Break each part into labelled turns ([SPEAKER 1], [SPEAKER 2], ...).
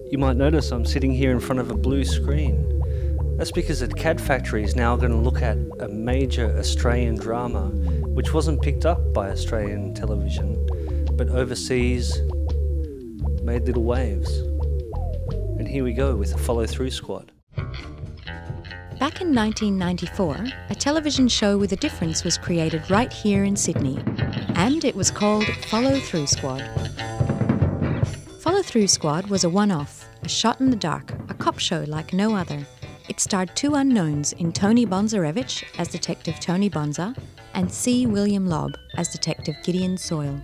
[SPEAKER 1] You might notice I'm sitting here in front of a blue screen. That's because the CAD Factory is now going to look at a major Australian drama which wasn't picked up by Australian television, but overseas made little waves. And here we go with the Follow Through Squad.
[SPEAKER 2] Back in 1994, a television show with a difference was created right here in Sydney, and it was called Follow Through Squad. Follow Through Squad was a one-off, a shot in the dark, a cop show like no other. It starred two unknowns in Tony Bonzarevich as Detective Tony Bonza and C. William Lobb as Detective Gideon Soyle.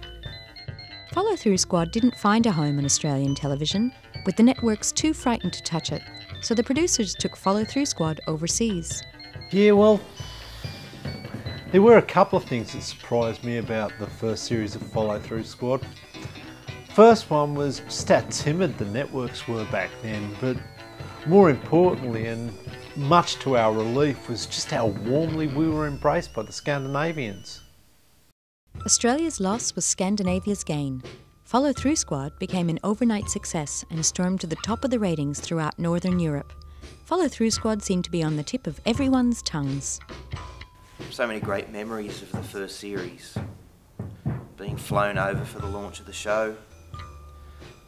[SPEAKER 2] Follow Through Squad didn't find a home on Australian television, with the networks too frightened to touch it, so the producers took Follow Through Squad overseas.
[SPEAKER 3] Yeah, well, there were a couple of things that surprised me about the first series of Follow Through Squad. First one was just how timid the networks were back then, but more importantly, and much to our relief, was just how warmly we were embraced by the Scandinavians.
[SPEAKER 2] Australia's loss was Scandinavia's gain. Follow Through Squad became an overnight success and stormed to the top of the ratings throughout Northern Europe. Follow Through Squad seemed to be on the tip of everyone's tongues.
[SPEAKER 4] So many great memories of the first series. Being flown over for the launch of the show.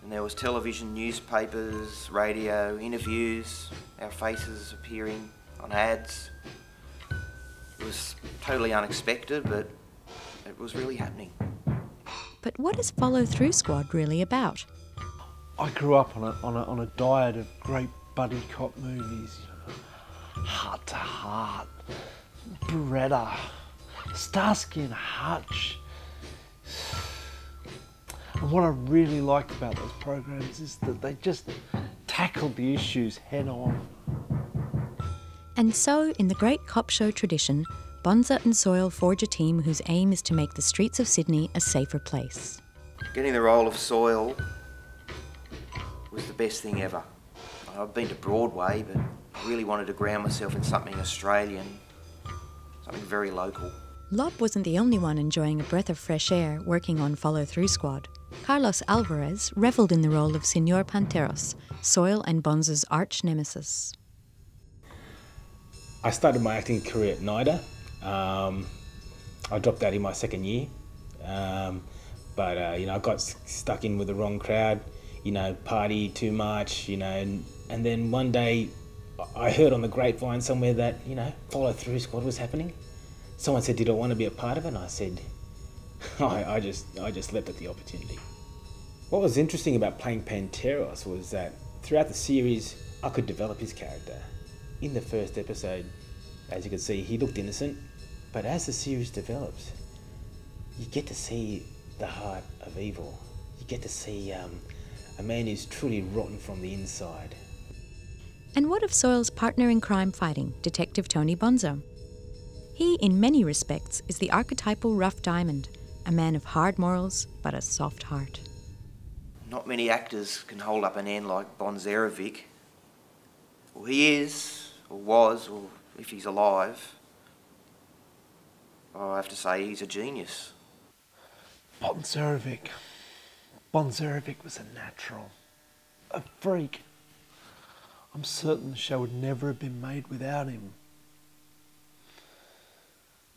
[SPEAKER 4] And there was television, newspapers, radio, interviews, our faces appearing on ads. It was totally unexpected, but it was really happening.
[SPEAKER 2] But what is Follow Through Squad really about?
[SPEAKER 3] I grew up on a diet of great buddy cop movies, Heart to Heart, Beretta, Starsky and Hutch. And what I really liked about those programs is that they just tackled the issues head on.
[SPEAKER 2] And so, in the great cop show tradition, Bonza and Soyle forge a team whose aim is to make the streets of Sydney a safer place.
[SPEAKER 4] Getting the role of Soyle was the best thing ever. I've been to Broadway, but I really wanted to ground myself in something Australian, something very local.
[SPEAKER 2] Lobb wasn't the only one enjoying a breath of fresh air working on Follow Through Squad. Carlos Alvarez revelled in the role of Senor Panteros, Soyle and Bonza's arch nemesis.
[SPEAKER 5] I started my acting career at NIDA. I dropped out in my second year, but I got stuck in with the wrong crowd, party too much, and then one day I heard on the grapevine somewhere that, Follow Through Squad was happening. Someone said, did I want to be a part of it? And I said, I just leapt at the opportunity. What was interesting about playing Panteros was that throughout the series, I could develop his character. In the first episode, as you can see, he looked innocent, but as the series develops, you get to see the heart of evil. You get to see a man who's truly rotten from the inside.
[SPEAKER 2] And what of Soyle's partner in crime fighting, Detective Tony Bonza? He, in many respects, is the archetypal rough diamond, a man of hard morals but a soft heart.
[SPEAKER 4] Not many actors can hold up an end like Bonzarevic. Well, he is, or was, or if he's alive, I have to say he's a genius.
[SPEAKER 3] Bonzarevic was a natural, a freak. I'm certain the show would never have been made without him.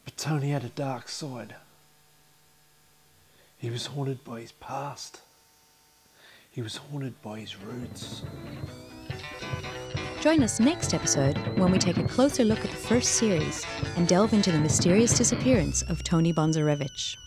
[SPEAKER 3] But Tony had a dark side. He was haunted by his past. He was haunted by his roots.
[SPEAKER 2] Join us next episode when we take a closer look at the first series and delve into the mysterious disappearance of Tony Bonzarevich.